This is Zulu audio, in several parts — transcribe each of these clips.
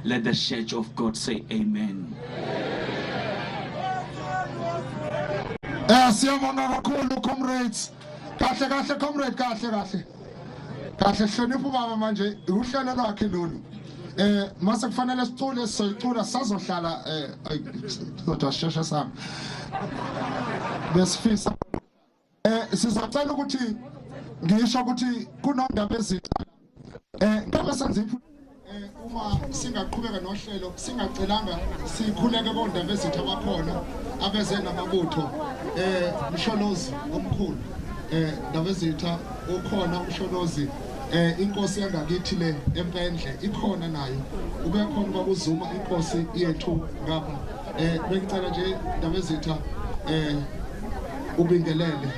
Let the church of God say amen. Siyabonga kakhulu comrades. Kahle comrade kahle. Kahle hlonipha ubaba manje uhlelo lwakhe lolu. Mase kufanele sicule sicula sazohlala kodwa sheshe sami. Besifisa sizocela ukuthi ngisho ukuthi kunondaba ezitha ngabe senze uma singaqhubeka nohlelo singacelanga sikhuleke bondaba ezitha abakhona abeze namabutho Msholozi omkhulu ndaba ezitha ukhona uMsholozi inkosi yangakithi le eMpendle ikhona nayo ube khona kwaZuma inkosi yethu ngapha bengicela nje ndaba ezitha ubingelele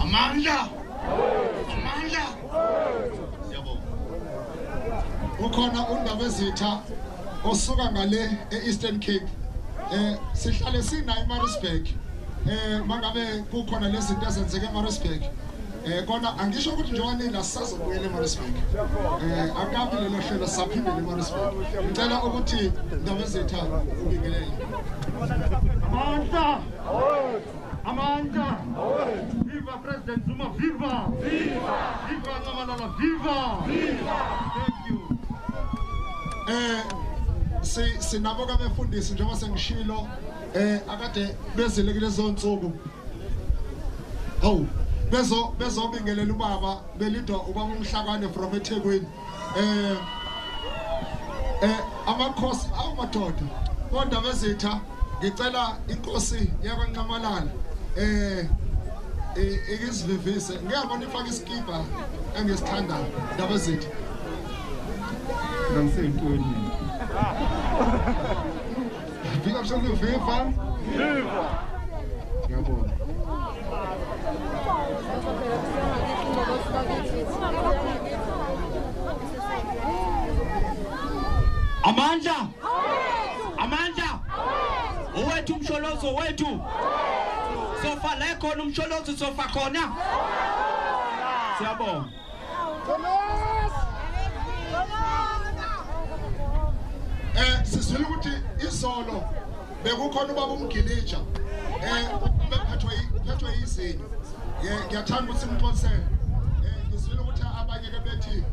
Amandla siyabonga ukhona undaba ezitha osuka ngale eEastern Cape sihlale sina eMaritzburg mangabe kukhona lezi zinto ezenzeke eMaritzburg kona angisho ukuthi njengoba nina sisazobuyela eMaritzburg akabi lelo hlelo saphindela eMaritzburg ngicela ukuthi ndaba ezitha ubingelele Amanda! Viva President Zuma! Viva! Viva! Viva Nkandla! Viva! Viva! Thank you. Sinaboka befundisi njengoba sengishilo akade bezile kulezo nsuku. Hawu bezobingelela ubaba belidwa ubaba uMhlakane from eThekwini. Amakhosi awumadoda. Kodwa bezitha ngicela inkosi yakwaNcamalala ikizivivise ngiyabona ifaka iskipa engisithandayo ndaba zethu Ngisentweni Viva msholo viva ngiyabona Amandla owethu Msholozi owethu sofa la khona uMsholozi sofa khona siyabonga siswele ukuthi izolo bekukhona ubaba umgilija uphethwe izinyo ngiyathanda ukuthi simxolisele ngiswele ukuthi abanye ke bethi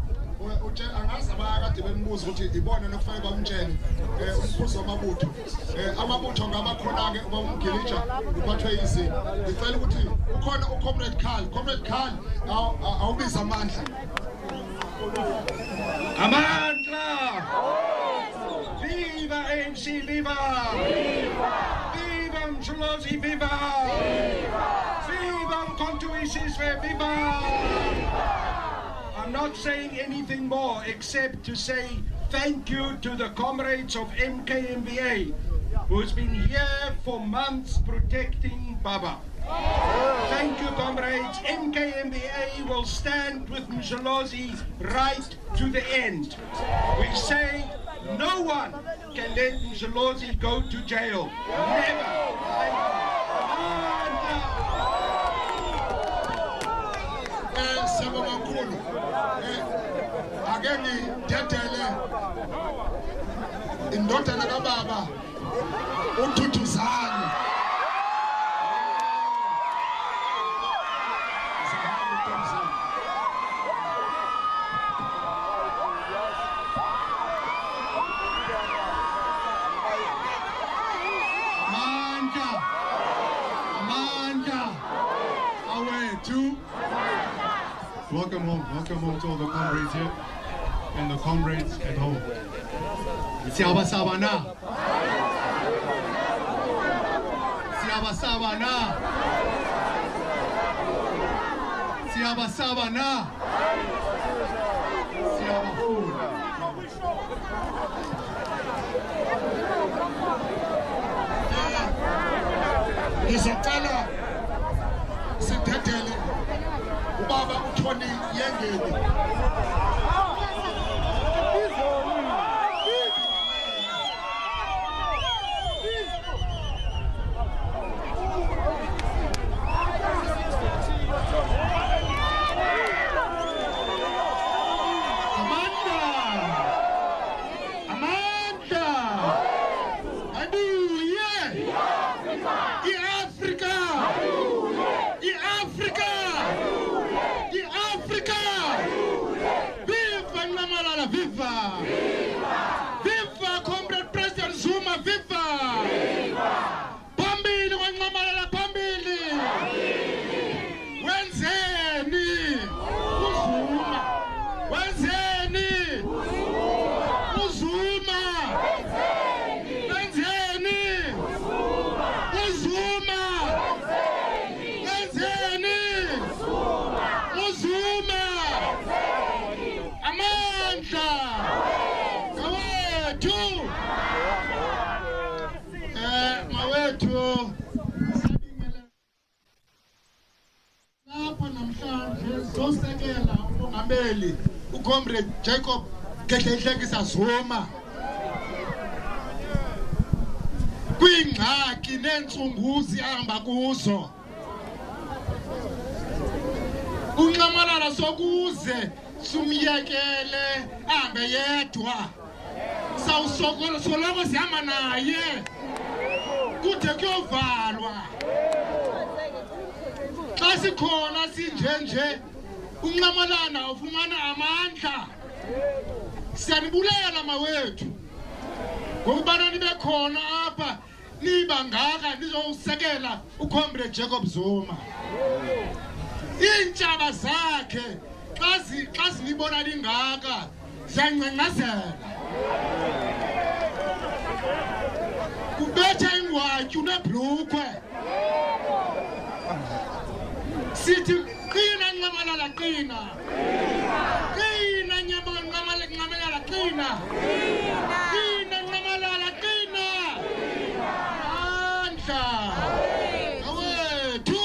uthi angazi abakade bembuza ukuthi ibona nokufanele bamtshele umkhuzo wamabutho amabutho ngabakhona ke ubaba umgilija uphathwe izinyo ngicela ukuthi ukhona uComrade Carl awubiza amandla Viva ANC viva Viva Msholozi viva Viva Nkandla viva I'm not saying anything more except to say thank you to the comrades of MKMBA who's been here for months protecting Baba. Thank you, comrades. MKMBA will stand with Msholozi right to the end. We say no one can let Msholozi go to jail. Never. Indodana kaBaba uThuthuzane Welcome home to all the comrades here and the comrades at home. Siyabasaba na. Siyabasaba na. Siyabasaba na. Siyabafuna. Ngizocela sithethele ubaba uThoni Yengeni lapha namhlanje sizosekela umongameli uComrade Jacob Zuma kwingxaki nentsumbuzi ahamba kuzo. Unqamalala sokuze sumyekele ahambe yedwa. Sawusokola soloko sihamba naye kude kuyovalwa. Xa sikhona sinjenje unqamalana ufumana amandla. Siyanibulela mawethu ngokubana nibe khona apha niba ngaka nizowusekela uComrade Jacob Zuma. Intshaba zakhe xa zinibona lingaka ziyancengcazela. Kubetha ingwatyu nebhlukwe. Sithi qina Nqamalala qina. Qina Nqamalala qina. Qina Nqamalala qina. Amandla. Awethu.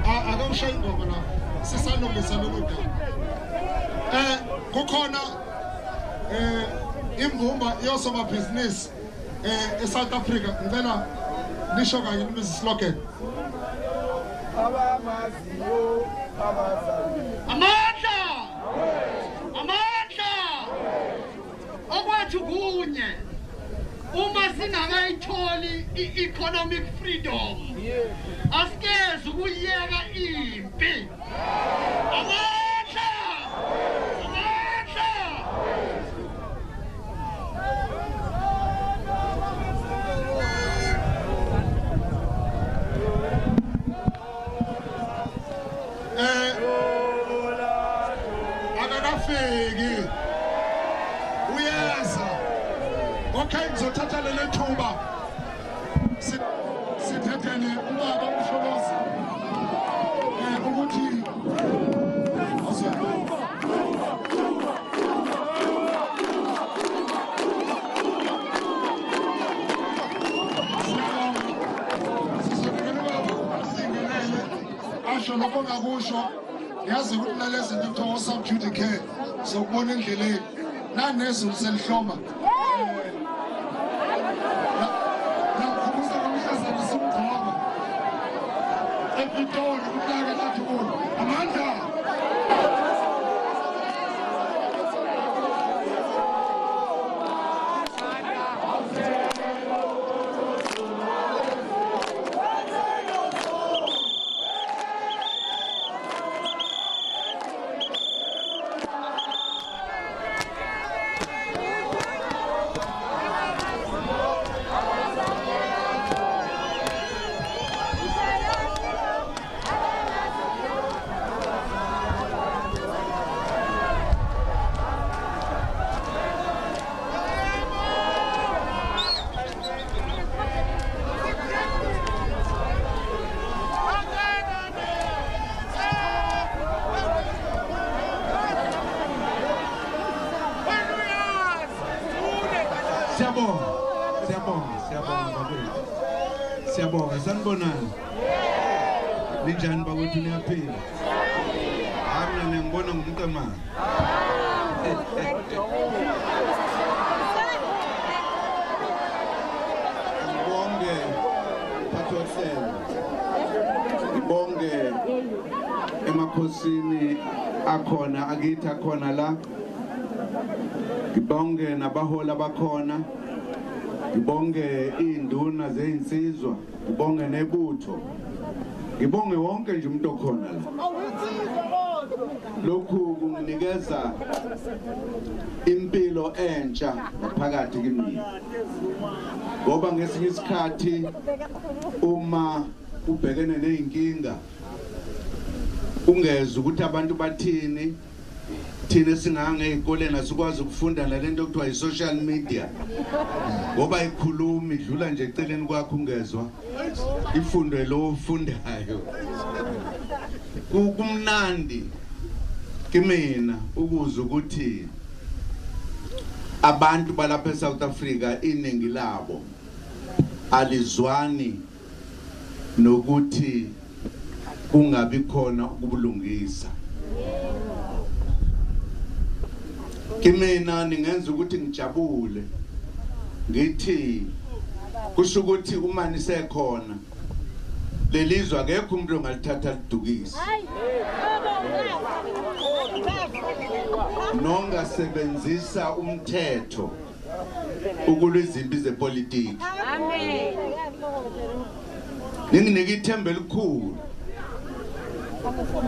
Akamshayi ingoma la. Sisalungisa lolu daba. Kukhona imbumba yosoma business eSouth Africa. Ngicela nisho kanye slogan. Amandla! Amandla! Okwathu kunye uma singakayitholi i-economic freedom asikeze ukuyeka impi. Amandla! Amandla! Akakafiki uyeza. Okay, ngizothatha leli thuba sithethele ubaba uMsholozi ukuthi asho lokho ngakusho. Yazi ukuthi nalezi zinto kuthiwa subjudice care sokubona endleleni nanezulu selihloma. Nakubuza komhlazana simgqoko ePitoli kuhlaka lathi kulo Amandla. Siyabonga sanibonani. Ninjani bakwethu niyaphila? Mina ngibona ngumntamana. Ngibonge pathohlelo. Ngibonge emakhosini akhona akithi akhona la. Ngibonge nabahola bakhona. Ngibonge induna zezinsizwa, ngibonge nebutho. Ngibonge wonke nje umuntu okhona la. Lokhu kunginikeza impilo entsha phakathi kimi. Ngoba ngesinye isikhathi uma ubhekene nezinkinga ungeza ukuthi abantu bathini thina singange ezikoleni asikwazi ukufunda nalento okuthiwa i-social media ngoba ikhuluma idlula nje eceleni kwakho ungezwa ifundo lo ufundayo. Kumnandi kimina ukuza ukuthi abantu balapha eSouth Africa iningi labo alizwani nokuthi kungabi khona ukubulungisa. Kimina ningenza ukuthi ngijabule ngithi kusho ukuthi uma nisekhona lelizwe akekho umuntu ongalithatha lidukisa. Nongasebenzisa umthetho ukulwa izimpi zepolitiki. Amen. Ninginike ithemba elikhulu.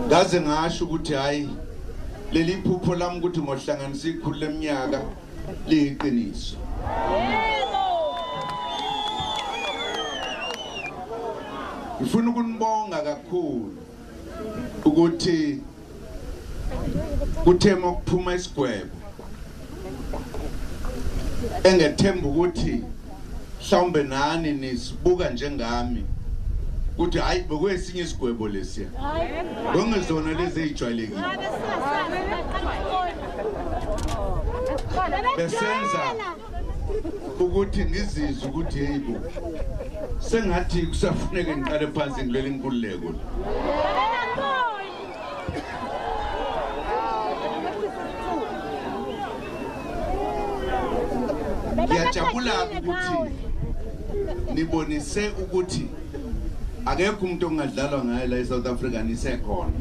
Ngaze ngasho ukuthi hayi leli phupho lami ukuthi ngohlanganisa ikhulu leminyaka liyiqiniso. Ngifuna ukunibonga kakhulu ukuthi kuthema ukuphuma isigwebo. Engethemba ukuthi mhlawumbe nani nisibuka njengami ukuthi hayi bekwesinye isigwebo lesiya. Ngongezona lezi ezijwayelekile. Besenza ukuthi ngizizwe ukuthi yebo sengathi kusafuneka ngiqale phansi ngilele inkululeko. Ngiyajabula ukuthi nibonise ukuthi akekho umuntu ongadlalwa ngaye la eSouth Africa nisekhona.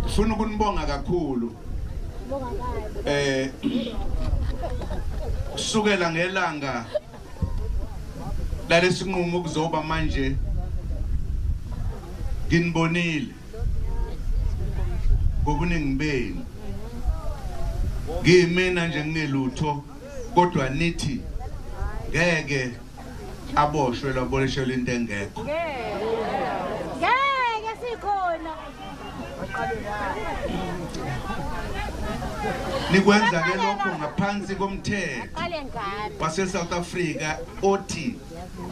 Ngifuna ukunibonga kakhulu. Kusukela ngelanga lalesinqumo ukuzoba manje nginibonile ngobuningi benu. Ngimina nje ngingelutho kodwa nithi ngeke aboshwe laboleshela into engekho. Ngeke sikhona. Nikwenza ke lokho ngaphansi komthetho wase South Africa othi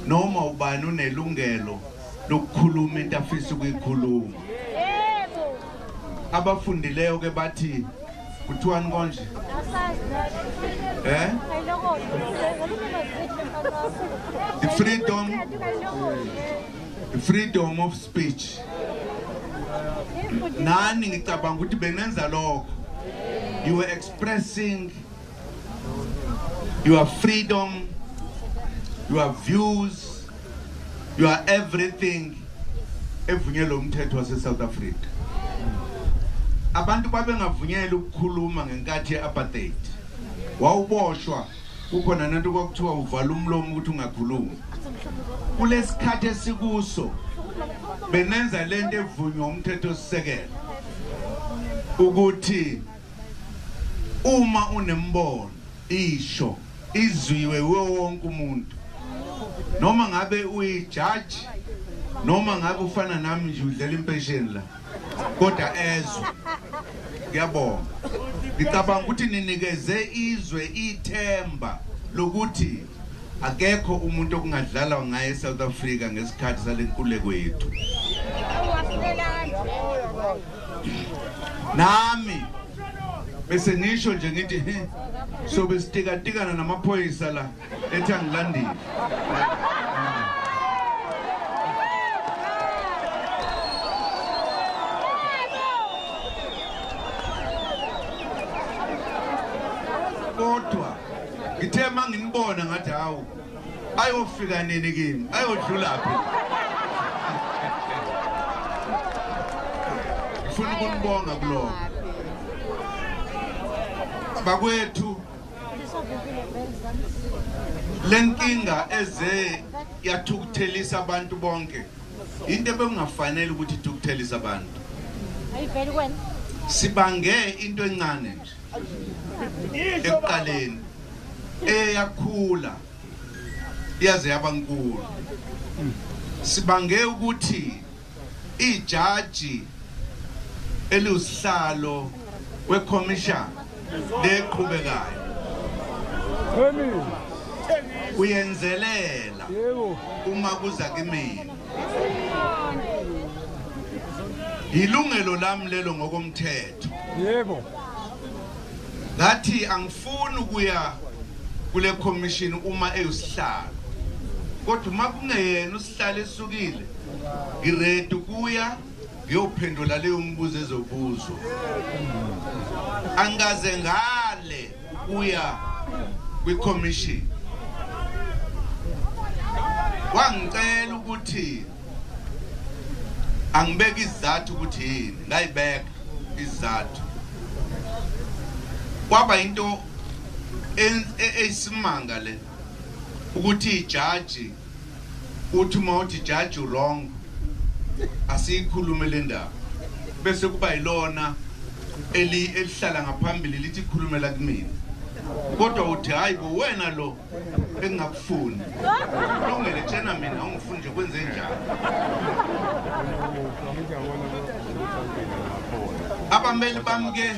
noma ubani unelungelo lokukhuluma into afisa ukuyikhuluma. Abafundileyo ke bathi kuthiwani konje? The freedom of speech. Nani ngicabanga ukuthi benenza lokho. You were expressing your freedom, your views, your everything evunyelwe umthetho wase South Africa. Abantu babengavunyelwa ukukhuluma ngenkathi yeapartheid. Wawuboshwa kukhona nanto kwakuthiwa uvala umlomo ukuthi ungakhulumi. Kulesikhathi esikuso benenza lento evunywa umthetho sisekelo ukuthi uma unembono isho izwiwe wonke umuntu noma ngabe uyijudge noma ngabe ufana nami nje udlela impesheni la kodwa ezwe. Ngiyabonga. Ngicabanga ukuthi ninikeze izwe ithemba lokuthi akekho umuntu okungadlala ngaye eSouth Africa ngesikhathi salenkululeko yethu. Nami bese ngisho nje ngithi so besitikatikana namaphoyisa la ethi angilandile. Kodwa ngithe manginibona ngathi hawu ayofika nini kimi ayodlula phi. Ngifuna ukunibonga kuloko. Bakwethu lenkinga eze yathukuthelisa abantu bonke into ebengafanele ukuthi ithukuthelisa abantu. Sibange into encane nje ekuqaleni eyakhula yaze yaba nkulu. Sibange ukuthi ijaji elusihlalo weCommission leqhubekayo uyenzelela uma kuza kimi. Ilungelo lami lelo ngokomthetho. Yebo. Ngathi angifuni ukuya kule commission uma eyusihlalo kodwa uma kungeyena usihlalo esukile ngiready kuya ngiyophendula leyo mbuzo ezobuzo angaze ngale kuya kwi commission wangicela ukuthi angibeke izathu ukuthi yini ngayibeka izathu kwaba into eyisimanga le ukuthi ijaji uthi uma uthi judge wrong asiyikhulume le ndaba bese kuba yilona elihlala ngaphambili lithi khulumela kumina kodwa uthi hayi bo wena lo engakufuni lungele tshena mina ungifuni nje kwenze njani abameli bamke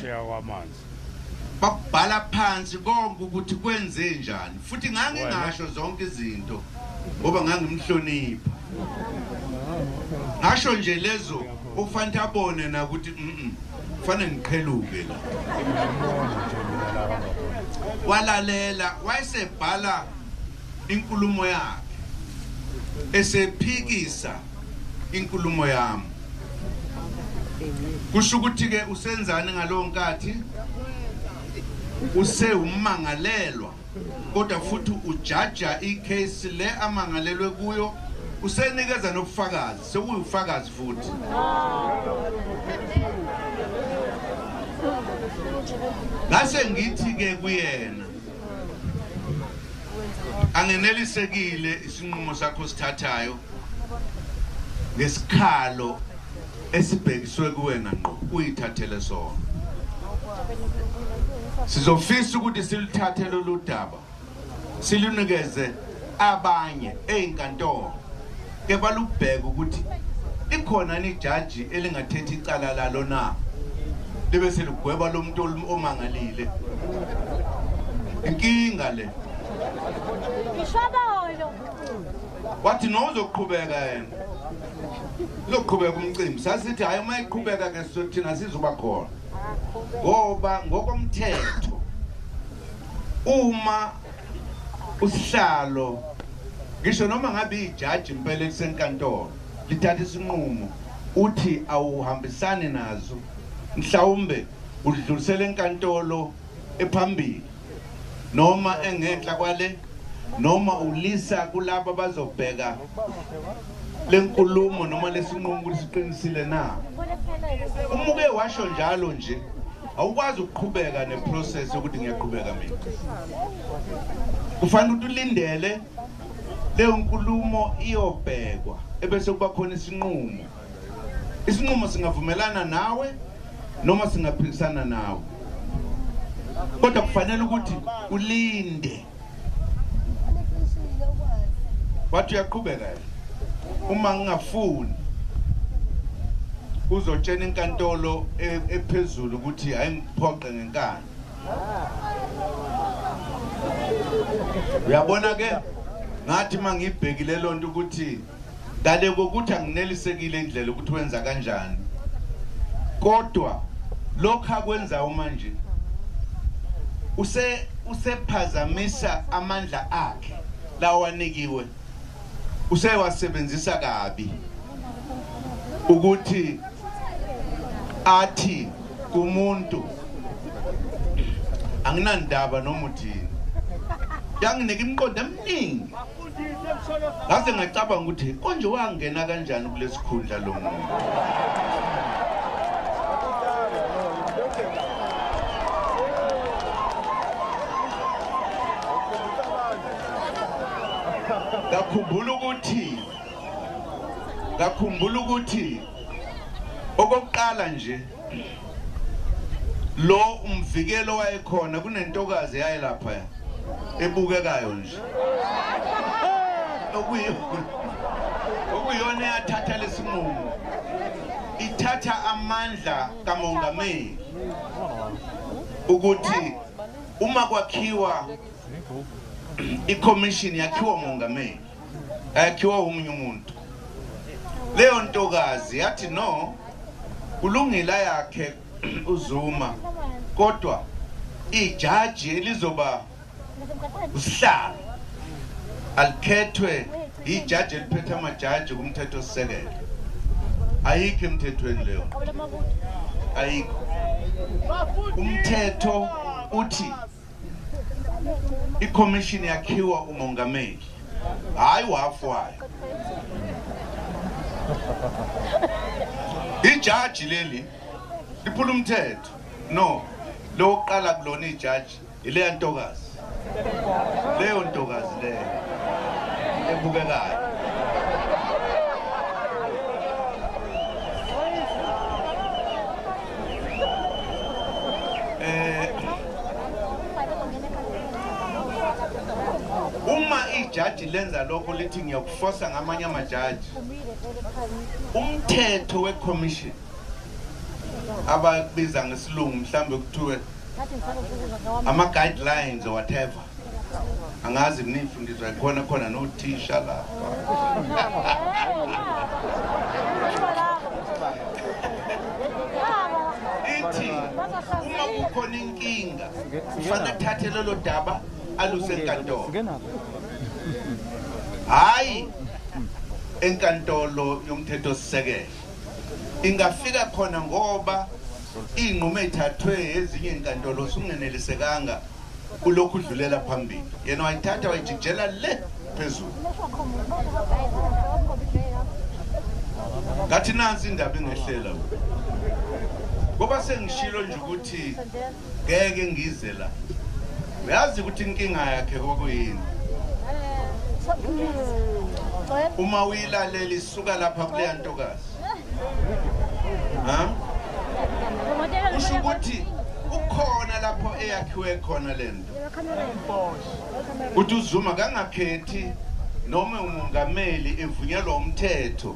babhala phansi konke ukuthi kwenze njani futhi ngangingasho zonke izinto ngoba ngangimhlonipha ngasho nje lezo ufanele abone na ukuthi kufanele ngiqheluke la walalela wayesebhala inkulumo yakhe esephikisa inkulumo yami kusho ukuthi ke usenzani ngalowo nkathi usewumangalelwa kodwa futhi ujaja icase le amangalelwe kuyo usenikeza nobufakazi sekuyufakazi futhi ngase ngithi ke kuyena angenelisekile isinqumo sakho sithathayo ngesikhalo esibhekiswe kuwena ngqo uyithathele sona sizofisa ukuthi silithathe lolu daba silunikeze abanye einkantolo ke balubheka ukuthi ikhona ni judge elingathethi icala lalo na libe selugweba lo muntu omangalile inkinga le Ngishobolo wathi nozoqhubeka yena loqhubeka umcimbi sasithi hayi uma iqhubeka ke sothina sizoba khona ngoba ngokomthetho uma usihlalo ngisho noma ngabe ijudge impela kusenkantolo lithatha isinqumo uthi awuhambisani nazo mhlawumbe udlulisele enkantolo ephambili noma engenhla kwale noma ulisa kulabo bazobheka lenkulumo noma lesinqumo ukuthi siqinisile na umuke washo njalo nje awukwazi ukuqhubeka neprocess ukuthi ngiyaqhubeka mina kufanele ukuthi ulindele leyo nkulumo iyobhekwa ebese kuba khona isinqumo singavumelana nawe noma singaphikisana nawe kodwa kufanele ukuthi ulinde wathi uyaqhubeka uma ngingafuni uzotshena inkantolo ephezulu ukuthi hayi ngiphoqe ngenkani uyabona ke ngathi mangibhekile lonto ukuthi dale kokuthi anginelisekile indlela ukuthi wenza kanjani kodwa lokho akwenza manje usephazamisa amandla akhe lawanikiwe usewasebenzisa kabi ukuthi athi kumuntu anginandaba noma uthini yanginike imiqondo eminingi ngase ngacabanga ukuthi konje wangena kanjani kulesikhundla lo muntu ngakhumbula ukuthi okokuqala nje lo umvikelo wayekhona kunentokazi yayelapha ebukekayo nje okuyona yathatha lesinqumo ithatha amandla kamongameli ukuthi uma kwakhiwa i-commission yakhiwa umongameli ayakhiwa umunye umuntu leyo ntokazi yathi no kulungile yakhe uZuma kodwa ijaji elizoba usihlalo alikhethwe ijaji eliphethe amajaji kumthetho osisekelo ayikho emthethweni leyo ayikho umthetho uthi iCommission yakhiwa umongameli hayi wafwayo ijaji leli liphula umthetho no lo uqala kulona ijaji ile ntokazi leyo ntokazi leyo ebukekayo uma ijaji lenza lokho lithi ngiyakufosa ngamanye amajaji umthetho weCommission ababiza ngesilungu mhlambe kuthiwe ama guidelines or whatever angazi nifundiswa khona nothisha lapha ithi uma kukhona inkinga kufanele thathe lelo daba aluse enkantolo hayi enkantolo yomthetho sisekelo ingafika khona ngoba inqumo ethathwe ezinye inkantolo sungenelisekanga kulokhu udlulela phambili yena wayithatha wayijikela le phezulu ngathi nansi indaba ingehlela ngoba sengishilo nje ukuthi ngeke ngize la uyazi ukuthi inkinga yakhe kokuyini uma uyilalela isuka lapha kule ntokazi kusho ukuthi ukhona lapho eyakhiwe khona lento uthi uZuma kangakhethi noma umongameli evunyelwa umthetho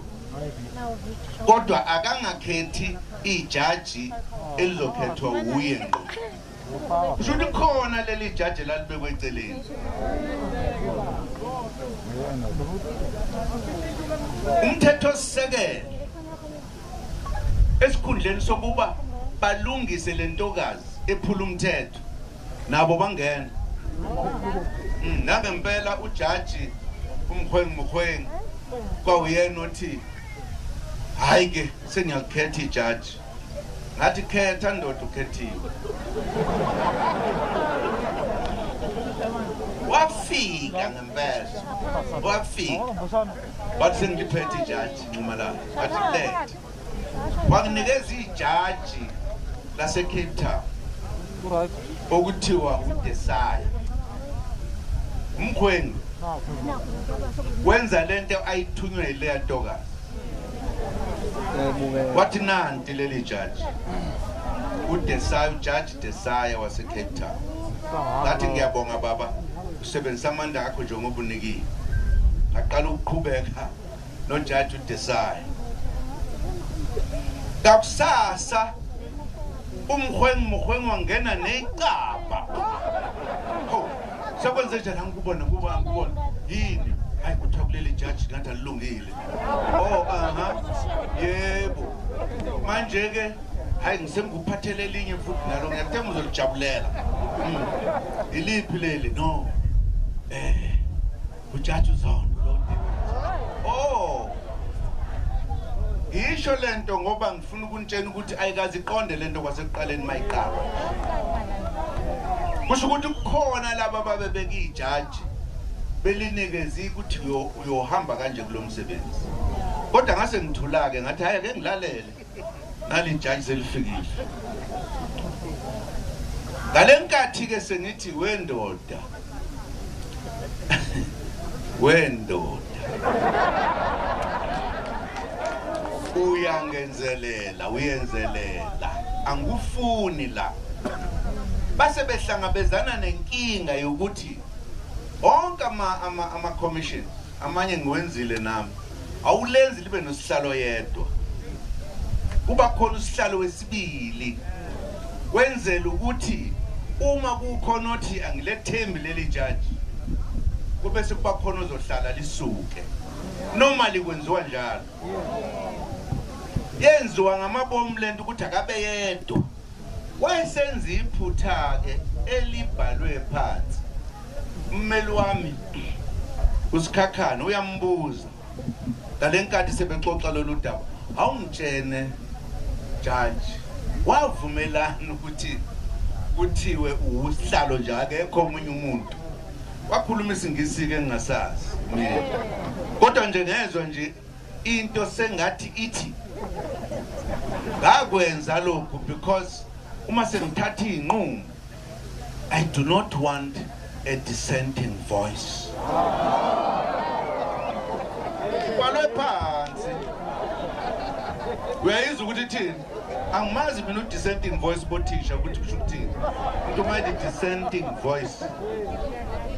kodwa akangakhethi ijaji elizokhethwa uye ngqo kusho ukuthi khona leli jaji lalibekwe eceleni umthetho sisekelo esikhundleni sokuba balungise lentokazi ephula umthetho nabo bangena nangempela ujaji umkhwengi kwawuyena othi hayi ke sengiyakhetha ijaji ngathi khetha ndoda ukhethiwe wafika ngempela wafika wathi sengiliphethe ijaji nxuma la wathi lethe wanginikeza ijaji lase Cape Town okuthiwa uDesaya umkhwengi wenza lento ayithunywe ile ntokazi wathi nanti leli jaji uDesaya ujaji Desaya wase Cape Town ngathi ngiyabonga baba usebenzisa amandla akho njengoba unikile aqala ukuqhubeka nojaji uDesaya kakusasa umkhwengi wangena necaba ho sekwenze njani angikubona yini hayi kuthakulele judge ngathi alungile yebo manje ke hayi ngisengikuphathele elinye futhi nalo ngiyathemba uzolijabulela iliphi leli no ujaji uzondo isho lento ngoba ngifuna ukunitshela ukuthi ayikazi iqonde lento kwasekuqaleni mayiqala kusho ukuthi kukhona laba babebeka ijaji belinikezi ukuthi uyohamba kanje kulomsebenzi kodwa ngase ngithula ke ngathi hayi ake ngilalele nali ijaji selifikile ngalenkathi ke sengithi wendoda uyenzelela angufuni la base behlangabezana nenkinga yokuthi onke ama commission amanye ngiwenzile nami awulenzi libe nosihlalo yedwa kuba khona usihlalo wesibili wenzela ukuthi uma kukhona othi angilethembi leli judge kube sekuba khona ozohlala lisuke normally kwenziwa njalo yenziwa ngamabomu lento ukuthi akabe yedwa wayesenza iphutha ke elibhalwe phansi ummeli wami usikhakhana uyambuza ngalenkathi sebexoxa lolu daba awungitshene judge wavumelana ukuthi kuthiwe usihlalo nje akekho omunye umuntu wakhuluma isingisi ke ngingasazi kodwa nje ngezwe nje into sengathi ithi ngakwenza lokhu because uma sengithatha inqumo I do not want a dissenting voice. Kwalwe phansi uyayizwa ukuthi thini angimazi mina dissenting voice bothisha ukuthi kusho ukuthini into mayithi dissenting voice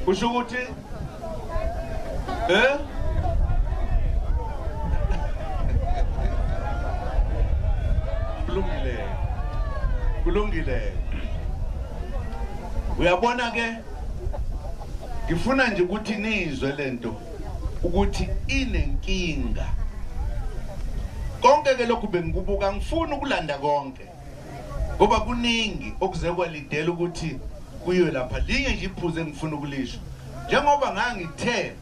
kusho ukuthi kulungile uyabona ke ngifuna nje ukuthi nizwe lento ukuthi inenkinga konke ke lokhu bengikubuka ngifuna ukulanda konke ngoba kuningi okuze kwalidela ukuthi kuyiwe lapha linye nje iphuze engifuna ukulisho njengoba ngangithe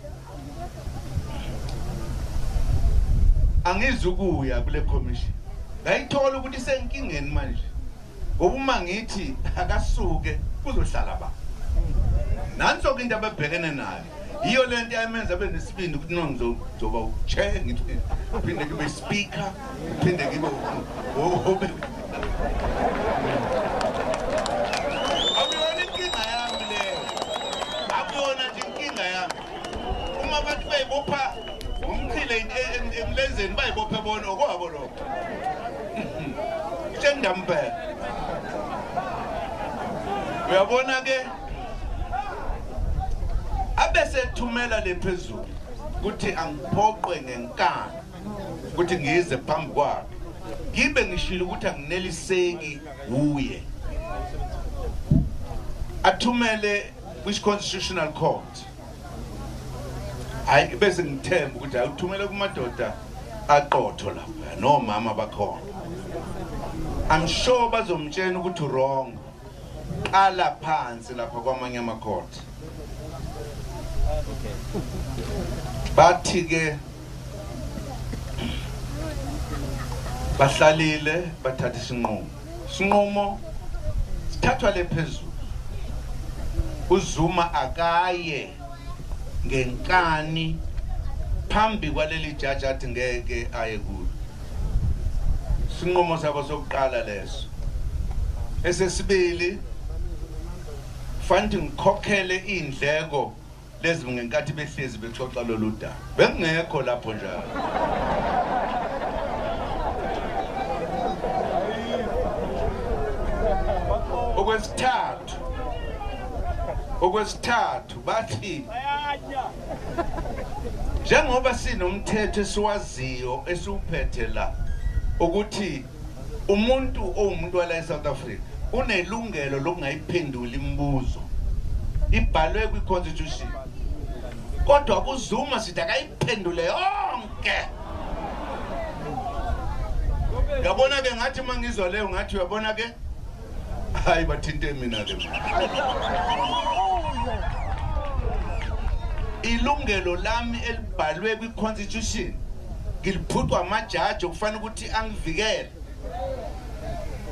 angizukuya kule commission ngayithola ukuthi senkingeni manje ngoba uma ngithi akasuke kuzohlala ba nanso into ababhekene nayo iyo lento yamenza benesibindi ukuthi no ngizoba uchair ngithi phinde kube speaker phinde kube akuyona inkinga yami leyo akuyona nje inkinga yami uma abantu bayibopha umchile emlenzeni bayibophe bona okwabo lokho njengambhe uyabona ke abese thumela lephezulu ukuthi angiphoqwe ngenkani ukuthi ngize phambi kwakhe ngibe ngishilo ukuthi angineliseki uye athumele which constitutional court hayi bese ngithemba ukuthi awuthumele kumadoda aqotho lapha nomama bakhona I'm sure bazomtshela ukuthi wrong qala phansi lapha kwamanye amakhoti bathi ke bahlalile bathatha isinqumo sithathwa lephezulu uZuma akaye ngenkani phambi kwaleli judge athi ngeke aye kulo isinqumo sabo sokuqala leso esesibili fanele ngikhokhele indleko lezi ngenkathi behlezi bexoxa lolu daba bengekho lapho njalo okwesithathu bathi njengoba sinomthetho esiwaziyo esiuphethe la ukuthi umuntu owumuntu wala eSouth Africa unelungelo lokungayiphendula imibuzo ibhalwe kwiconstitution kodwa kuZuma sithi akayiphendule yonke yabona ke ngathi mangizwa leyo ngathi uyabona ke hayi bathinte mina ke ilungelo lami elibhalwe kwiconstitution ngiliphuthwa amajaji okufanele ukuthi angivikele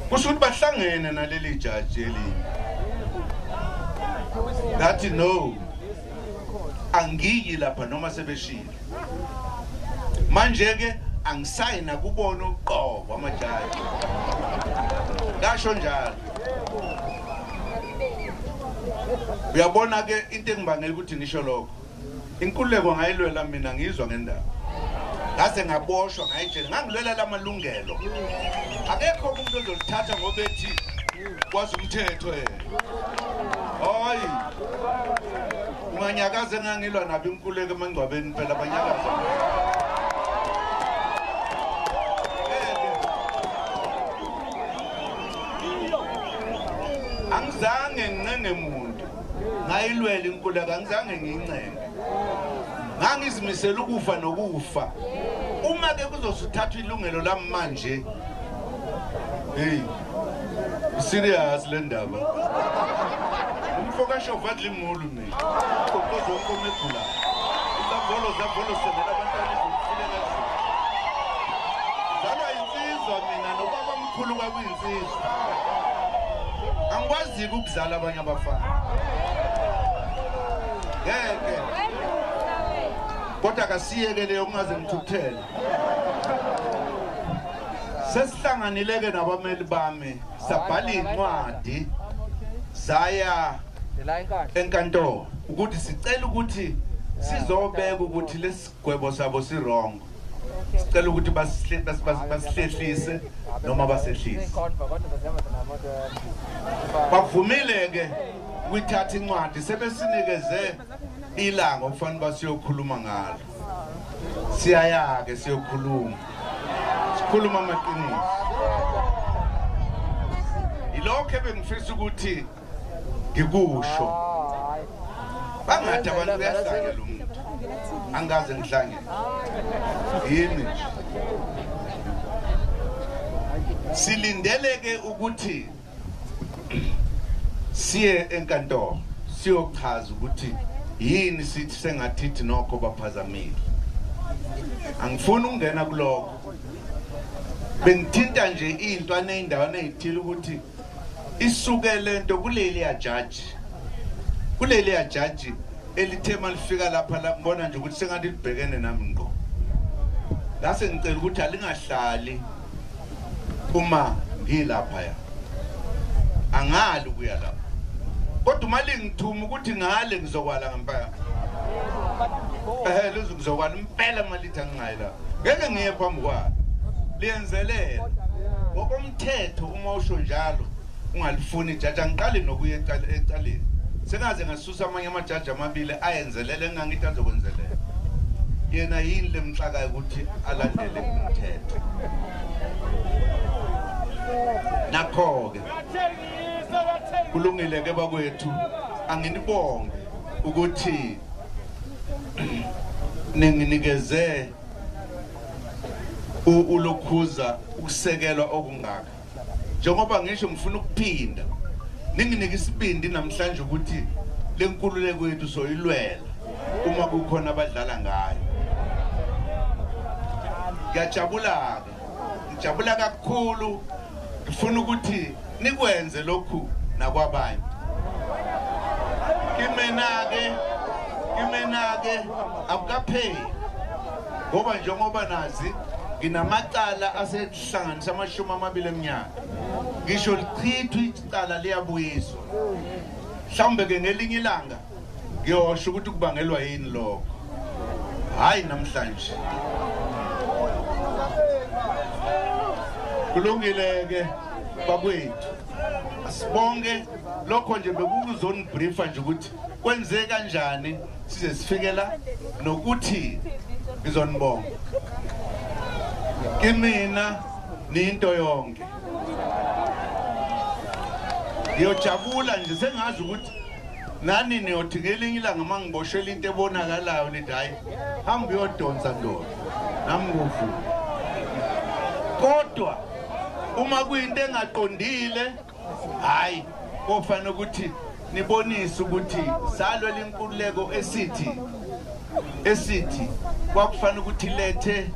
kusho ukuthi bahlangene naleli jaji eli ngathi no angiyi lapha noma sebeshile manje ke angisayina kubona uqobo amajaji ngasho njalo uyabona ke into engibangela ukuthi ngisho lokho inkululeko ngayilwela mina ngizwa ngendaba ngase ngaboshwa ngayitshela ngangilwela lamalungelo akekho umuntu ozolithatha ngoba ethi kwazi umthetho hayi unganyakaze ngangilwa nabo inkululeko emangcwabeni phela abanyakaza angizange nginenge umuntu ngayilwela inkululeko angizange ngiyincenge ngangizimisela ukufa nokufa uma ke kuzosithatha ilungelo lami manje hey serious le ndaba umfoka shova dlimulu mina qoqozo nkomegula izavolo sebela abantwana ezifile kahle zalwa insizwa mina nobaba mkhulu kwakuyinsizwa angikwazi ukuzala abanye abafana ngeke kodwa kasiyekele ungaze ngithuthele sesihlanganileke nabameli bami sabhala incwadi saya enkantolo ukuthi sicela ukuthi sizobeka ukuthi lesigwebo sabo sirong sicela ukuthi basihlehlise noma basehlise bavumile ke ukuthatha incwadi sebesinikeze ilanga okufanele basiyokhuluma ngalo siyaya-ke siyokhuluma sikhuluma amaqiniso ilokho ebengifisa ukuthi ngikusho bangathi abantu beyahlangela umuntu angaze ngihlangele yini silindeleke ukuthi siye enkantolo siyochaza ukuthi yini sithi sengathithi nokho baphazamile angifuni ukungena kuloko bengithinta nje into aneyindawana ezithile ukuthi isuke lento kuleli ya judge elithema lifika lapha la ngibona nje ukuthi sengathi libhekene nami ngqo lase ngicela ukuthi alingahlali uma ngilapha ya angali ukuya lapha kodwa mali ngithuma ukuthi ngale ngizokwala ngempela lizokwala impela malithi angingayila ngeke ngiye phambi kwalo liyenzelela ngokomthetho uma usho njalo ungalifuni ijaji angiqali nokuya ecaleni sengaze ngasusa amanye amajaji amabili ayenzelele engangithi azokwenzelela yena yini lemxakayo ukuthi alandele umthetho nakho-ke kulungile ke bakwethu anginibonge ukuthi ninginikeze ulokhuza ukusekelwa okungaka njengoba ngisho ngifuna ukuphinda ninginike isibindi namhlanje ukuthi lenkululeko yethu soyilwela uma kukhona abadlala ngayo ngiyajabula kakhulu ngifuna ukuthi nikwenze lokhu nakwabanye kimena-ke akukapheli ngoba njengoba nazi nginamacala asehlanganisa 20 eminyaka ngisho lichithwa icala liyabuyiswa mhlawumbe-ke ngelinye ilanga ngiyosho ukuthi kubangelwa yini lokho hayi namhlanje kulungile-ke bakwethu asibonge lokho nje bekuzonibriefa nje ukuthi kwenze kanjani size sifikela nokuthi ngizonibonga kimina ninto yonke ngiyojabula nje sengazi ukuthi nani niyothi ngelinye ilanga mangiboshela into ebonakalayo nithi hayi hamba uyodonsa ndoda nami nguvula kodwa uma kuyinto engaqondile hayi kofanele ukuthi nibonise ukuthi salwe lenkululeko esithi kwakufanele ukuthi lethe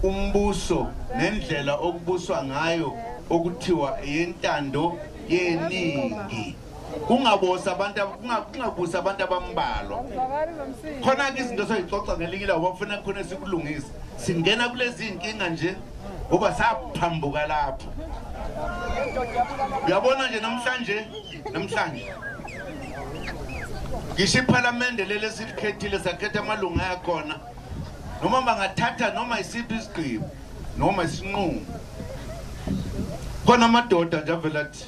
umbuso nendlela okubuswa ngayo okuthiwa yentando yeningi kungabusa abantu abambalwa khona ke izinto soyicoca ngelikile wabafuna khona sikulungisa singena kulezi inkinga nje ngoba saphambuka lapho uyabona nje namhlanje ngisho iPhalamende leli silikhethile sakhetha amalunga yakhona noma bangathatha noma isiphi isigqibo noma isinqumo khona amadoda nje avela athi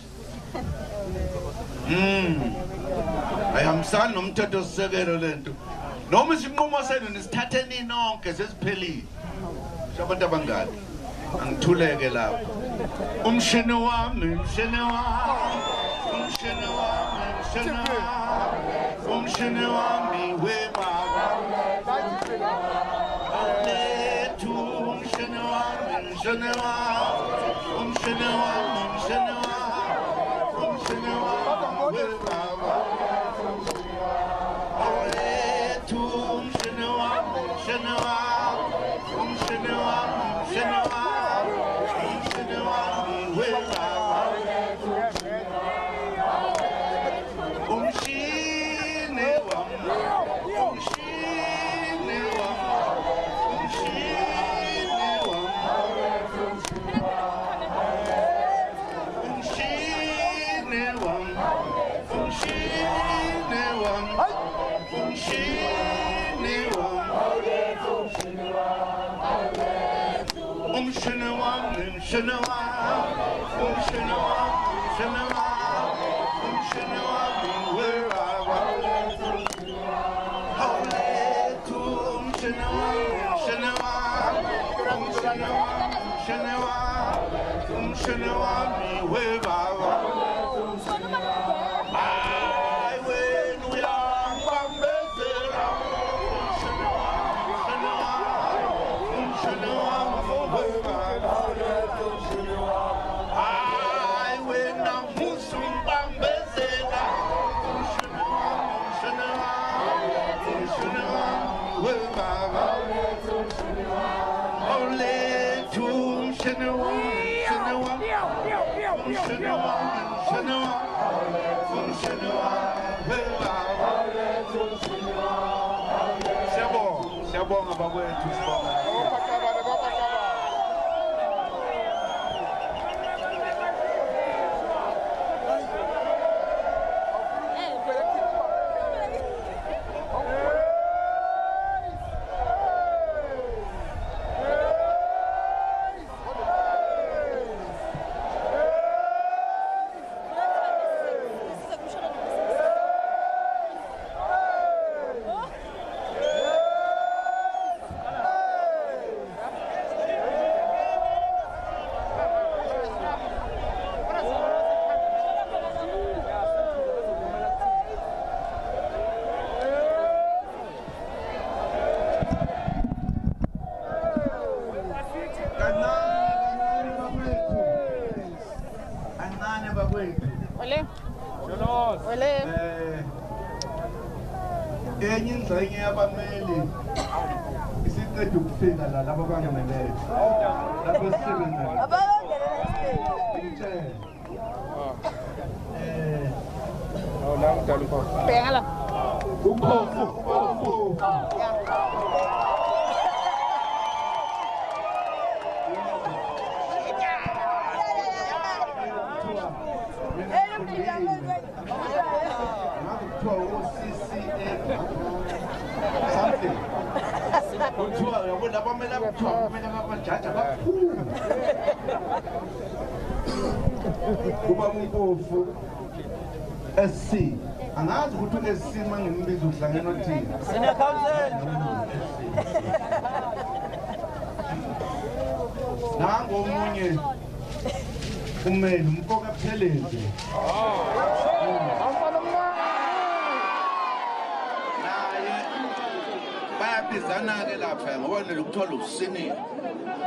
ayihambisani nomthetho sisekelo lento noma isinqumo senu nisithatheni nonke sesiphelile abantu abangani angithuleke lapho umshini wami webaba lethu umshini wami webaba SC angazi ukuthi SC mangimbiza uhlangene othini sina council nango omunye umeli umkoka Phelezi naye bayabizana ke lapha ngoba lokuthola usini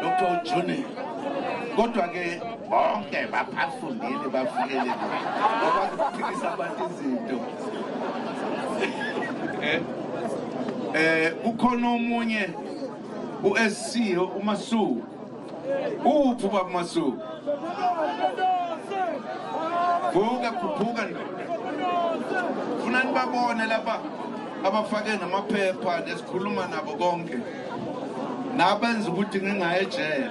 lokuthola ujuni kodwa ke bonke baphafundile bafikele ngoba kuphikisa abantu izinto ukhona omunye uSC uMasuku uphi baba Masuku vuka khuphuka funa nibabone lapha abafake namaphepha nesikhuluma nabo konke nabenza ukuthi ngingaye ejele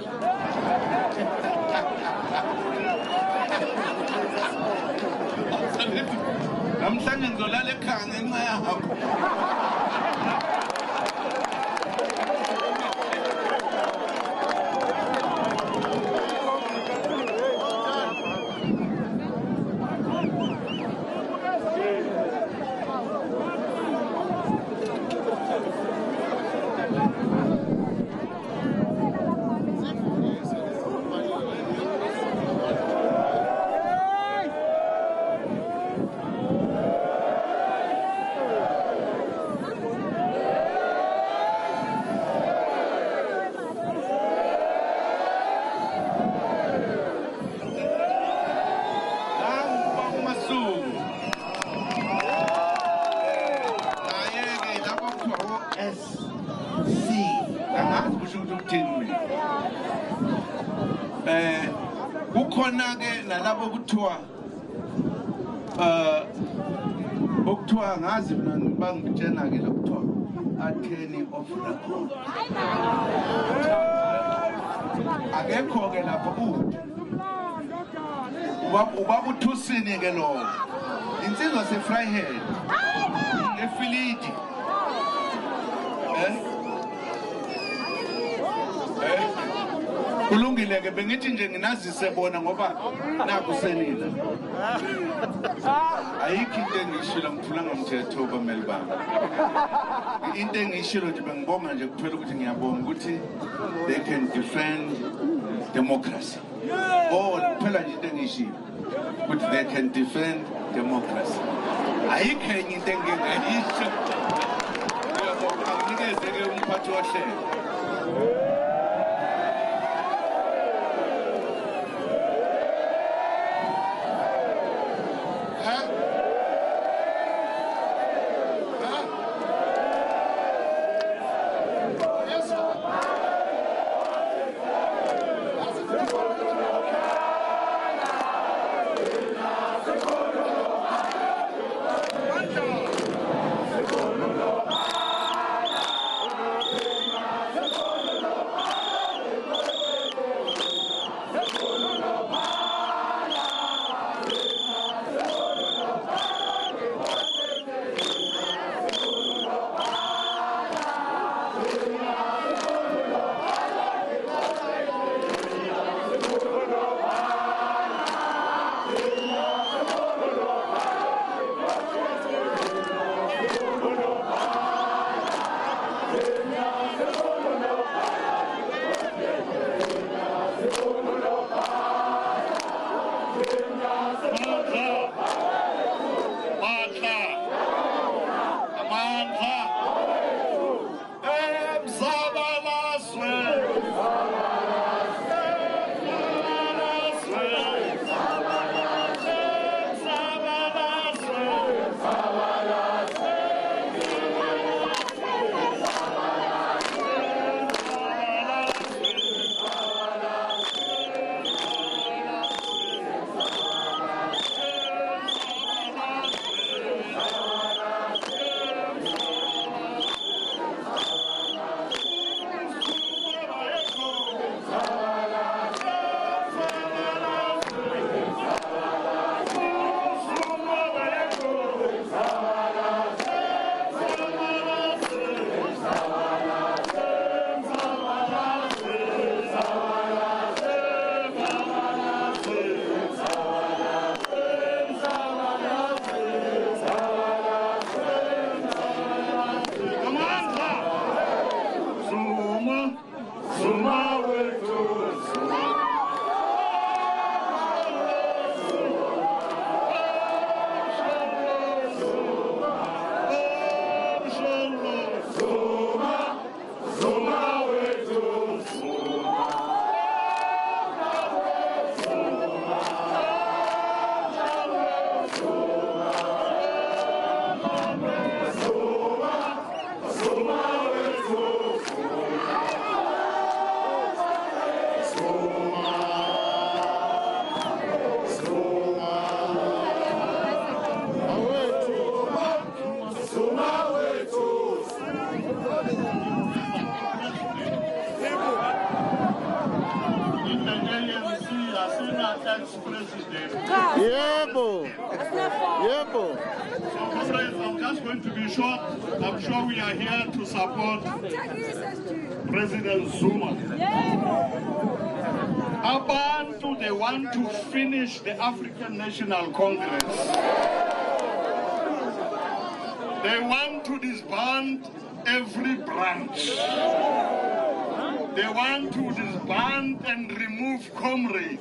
namhlanje ngizolala ekhaya ngenxa yakho SC ngisho ukuthini mina. Kukhona ke nalabo okuthiwa ngazi mina bangitshena ke lokuthiwa attorney of record. Akekho ke lapho ubaba uthusini ke lo. Insizwa seFryhead. Efilidi. Kulungile ke bengithi nje nginazise bona ngoba naku senina. Ayikho into engishilo ngithula ngomthetho bameli bami. Into engishilo nje bengibonga nje kuphela ukuthi ngiyabonga ukuthi they can defend democracy. Oh, kuphela nje into engishilo ukuthi they can defend democracy. Ayikho enye into engingayisho. Ngiyabonga nginikeze ke umphathi wohlelo. I'm just going to be short. I'm sure we are here to support President Zuma. Abantu, they want to finish the African National Congress. They want to disband every branch. They want to disband and remove comrades.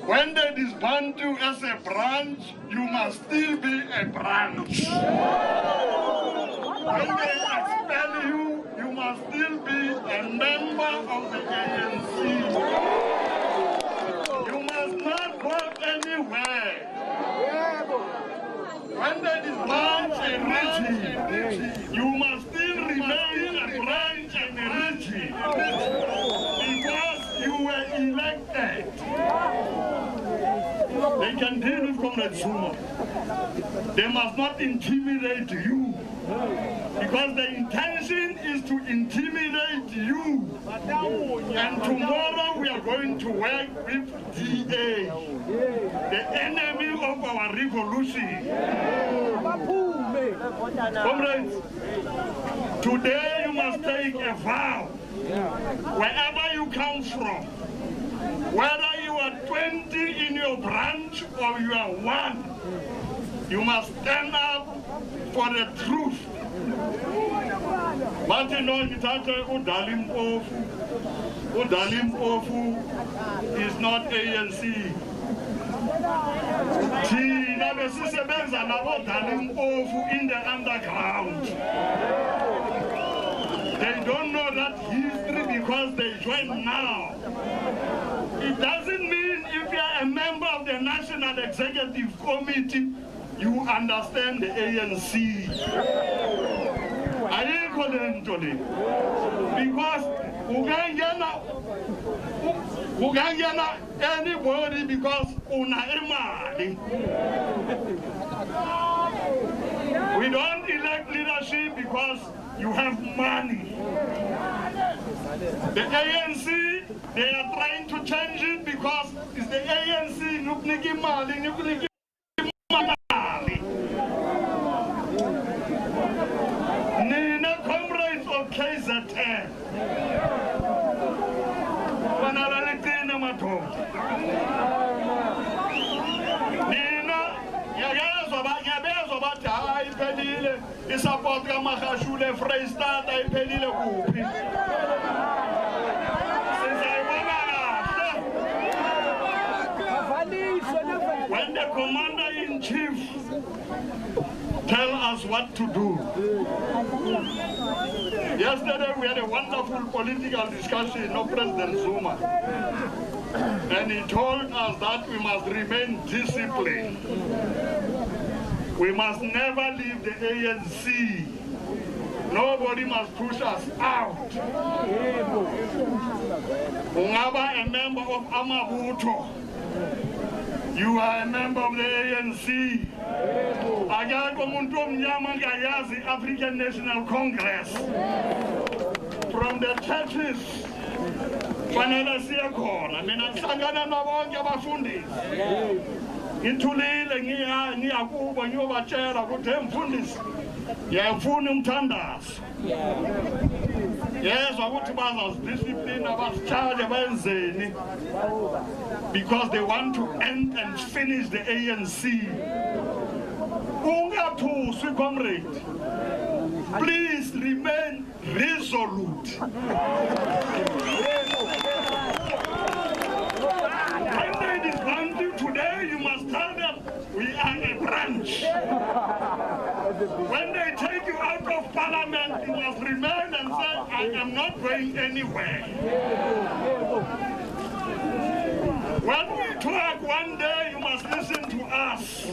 When they disband you as a branch, you must still be a branch. When they expel you, you must still be a member of the ANC. You must not go anywhere. When they disband a regime, you must still remain a branch and a regime. they can deal with Comrade Zuma. They must not intimidate you, because the intention is to intimidate you. And tomorrow we are going to work with DA, the enemy of our revolution. Comrades, today you must take a vow. Wherever you come from, whether you are 20 in your branch or you are 1, you must stand up for the truth. Martin Udalim Ofu is not ANC. Tina besisebenza nabo Dalim Ofu in the underground. They don't know that history because they join now. It doesn't mean if you are a member of the National Executive Committee, you understand the ANC. Because you can't get anybody because una imali. We don't elect leadership because you have money. The ANC, they are trying to change it because it's the ANC. Nina comrades of KZN. Isapota makashule Freistata iphelile kuphi. When the commander-in-chief tell us what to do. Yesterday we had a wonderful political discussion of President Zuma. And he told us that we must remain disciplined. We must never leave the ANC. Nobody must push us out. Ungaba a member of Amabuto. You are a member of the ANC. African National Congress. From the churches. Ngithulile ngiyakuba ngiyobatshela ukuthi emfundisi ngiyafuna umthandazo. Yezwa ukuthi bazazidiscipline abasicharge benzeni because they want to end and finish the ANC. Ungathuswi comrade. Please remain resolute. Today you must tell them we are a branch. When they take you out of parliament, you must remain and say, I am not going anywhere. When we talk one day, you must listen to us.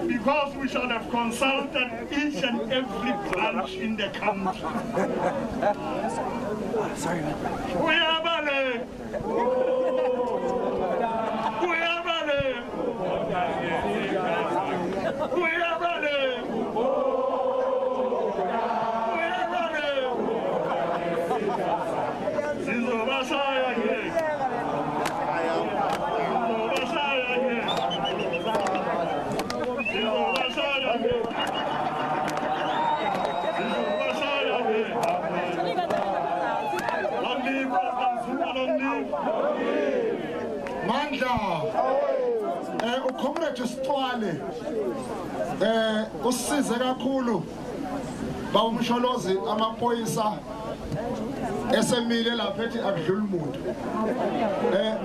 Because we shall have consulted each and every branch in the country. We are ballet. We are ballet. We are ballet. We are ballet. Nkandla ucomrade Sithwale usize kakhulu bawumsholozi amaphoyisa esemile lapha ethi akudlula umuntu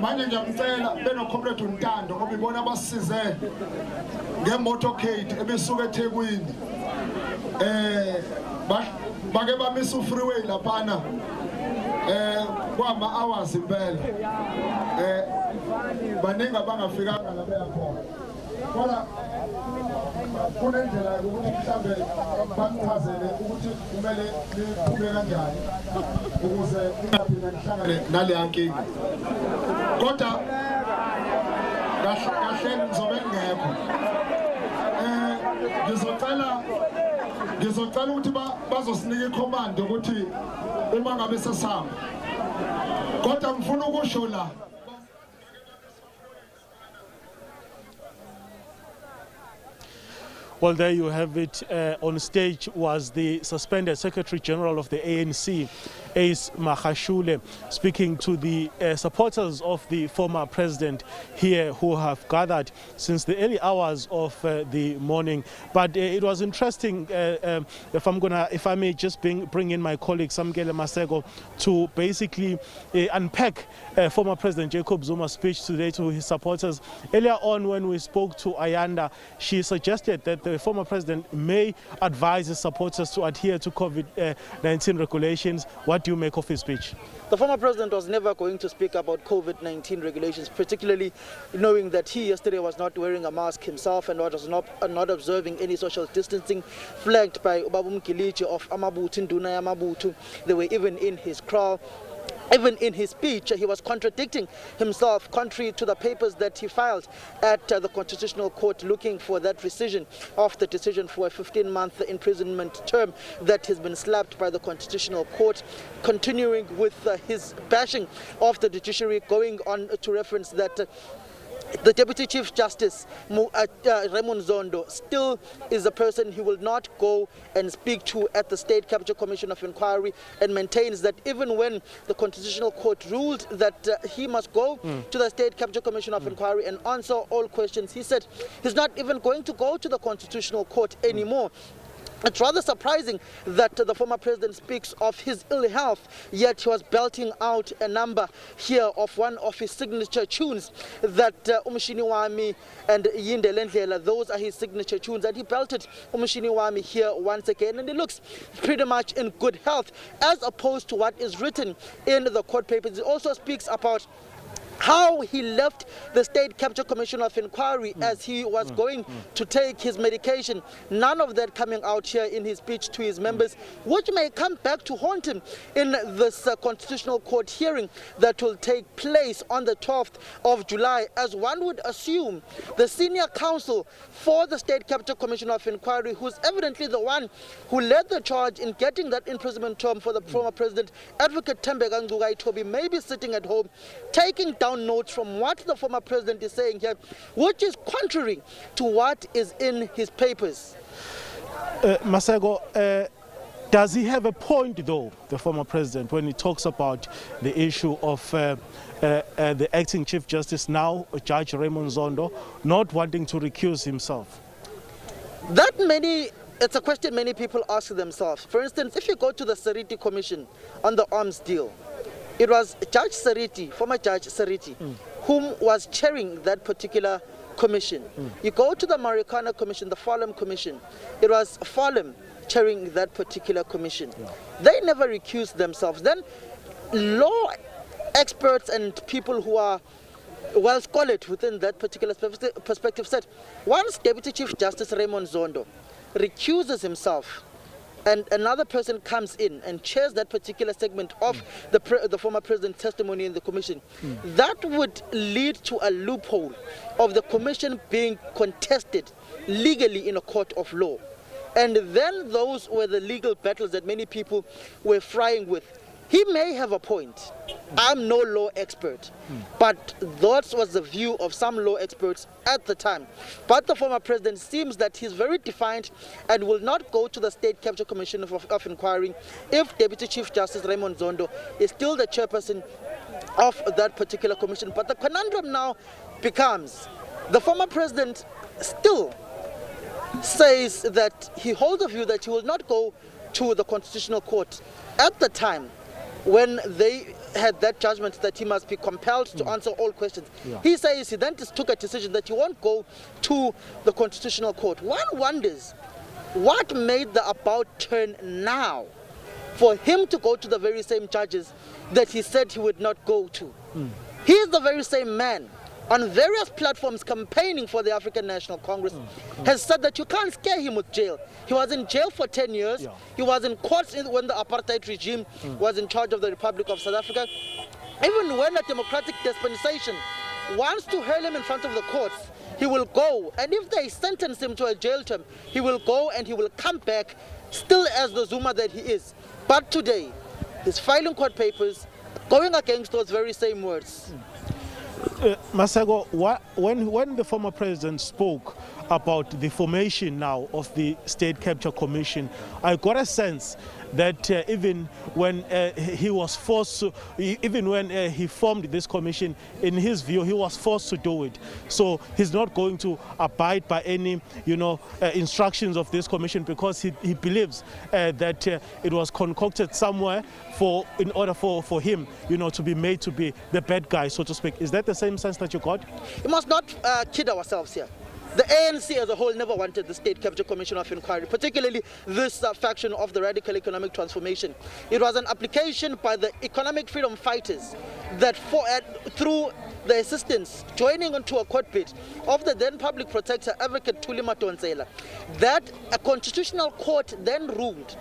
manje ngiyamcela benocomrade uNtando ngoba ibona abasize ngemotorcade ebesuka eThekwini bake bamisa ufreeway laphana kwama hours impela baningi abangafikanga la beyakhona kodwa kunendlela ukuthi mhlambe bamchazele ukuthi kumele liphule kanjani ukuze kungaphinde kuhlangane nale nkinga kodwa kahleni ngizobe ngekho ngizocela ukuthi bazosinika icommand ukuthi uma ngabe sesihamba kodwa ngifuna ukusho la. Well, there you have it. On stage was the suspended Secretary General of the ANC, Ace Magashule, speaking to the supporters of the former president here who have gathered since the early hours of the morning. But it was interesting, if I may just bring in my colleague Samkele Masego to basically unpack former President Jacob Zuma's speech today to his supporters. Earlier on, when we spoke to Ayanda, she suggested that the former president may advise his supporters to adhere to COVID-19 regulations. What do you make of his speech? The former president was never going to speak about COVID-19 regulations, particularly knowing that he yesterday was not wearing a mask himself and was not observing any social distancing, flagged by Ubabum Kilichi of Amabutu, Nduna Yamabutu. They were even in his crowd. Even in his speech, he was contradicting himself, contrary to the papers that he filed at the Constitutional Court, looking for that rescission of the decision for a 15-month imprisonment term that has been slapped by the Constitutional Court, continuing with his bashing of the judiciary, going on to reference that the Deputy Chief Justice, Raymond Zondo, still is a person he will not go and speak to at the State Capture Commission of Inquiry, and maintains that even when the Constitutional Court ruled that he must go to the State Capture Commission of Inquiry and answer all questions, he said he's not even going to go to the Constitutional Court anymore. It's rather surprising that the former president speaks of his ill health, yet he was belting out a number here of one of his signature tunes, that Umshini Wami and Yinde Lendlela, those are his signature tunes, and he belted Umshini Wami here once again, and he looks pretty much in good health, as opposed to what is written in the court papers. He also speaks about how he left the State Capture Commission of Inquiry as he was going to take his medication. None of that coming out here in his speech to his members, which may come back to haunt him in this Constitutional Court hearing that will take place on the 12th of July. As one would assume, the senior counsel for the State Capture Commission of Inquiry, who's evidently the one who led the charge in getting that imprisonment term for the former president, Advocate Thembeka Ngcukaitobi, may be sitting at home taking down notes from what the former president is saying here, which is contrary to what is in his papers. Masego, does he have a point, though, the former president, when he talks about the issue of the acting Chief Justice, now Judge Raymond Zondo, not wanting to recuse himself? It's a question many people ask themselves. For instance, if you go to the Sariti Commission on the arms deal, it was Judge Sariti, former Judge Sariti, whom was chairing that particular commission. You go to the Marikana Commission, the Farlam Commission, it was Farlam chairing that particular commission. They never recused themselves. Then law experts and people who are well scholared within that particular perspective said, once Deputy Chief Justice Raymond Zondo recuses himself, and another person comes in and chairs that particular segment of the former president's testimony in the commission, that would lead to a loophole of the commission being contested legally in a court of law. And then those were the legal battles that many people were frying with. He may have a point. I'm no law expert, but that was the view of some law experts at the time. But the former president seems that he's very defiant and will not go to the State Capture Commission of Inquiry if Deputy Chief Justice Raymond Zondo is still the chairperson of that particular commission. But the conundrum now becomes, the former president still says that he holds a view that he will not go to the Constitutional Court at the time when they had that judgment that he must be compelled to answer all questions. He says he then took a decision that he won't go to the Constitutional Court. One wonders what made the about turn now for him to go to the very same judges that he said he would not go to. He is the very same man on various platforms campaigning for the African National Congress, has said that you can't scare him with jail. He was in jail for 10 years. He was in court when the apartheid regime was in charge of the Republic of South Africa. Even when a democratic dispensation wants to hurl him in front of the courts, he will go. And if they sentence him to a jail term, he will go and he will come back still as the Zuma that he is. But today, he's filing court papers, going against those very same words. Masego, when the former president spoke about the formation now of the State Capture Commission, I got a sense that even when he was forced to, even when he formed this commission, in his view, he was forced to do it. So he's not going to abide by any, instructions of this commission, because he believes that it was concocted somewhere in order for him, to be made to be the bad guy, so to speak. Is that the same sense that you got? We must not kid ourselves here. The ANC as a whole never wanted the State Capture Commission of Inquiry, particularly this faction of the radical economic transformation. It was an application by the economic freedom fighters that through the assistance, joining onto a court bid of the then public protector, Advocate Thuli Madonsela, that a constitutional court then ruled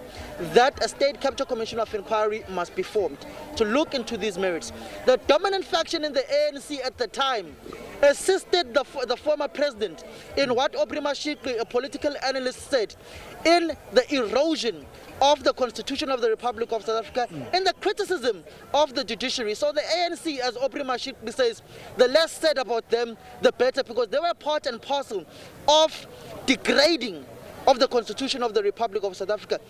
that a State Capture Commission of Inquiry must be formed to look into these merits. The dominant faction in the ANC at the time assisted the former president in what Oprima Shikli, a political analyst, said in the erosion of the Constitution of the Republic of South Africa, in the criticism of the judiciary. So the ANC, as Oprima Shikli says, the less said about them, the better, because they were part and parcel of degrading of the Constitution of the Republic of South Africa.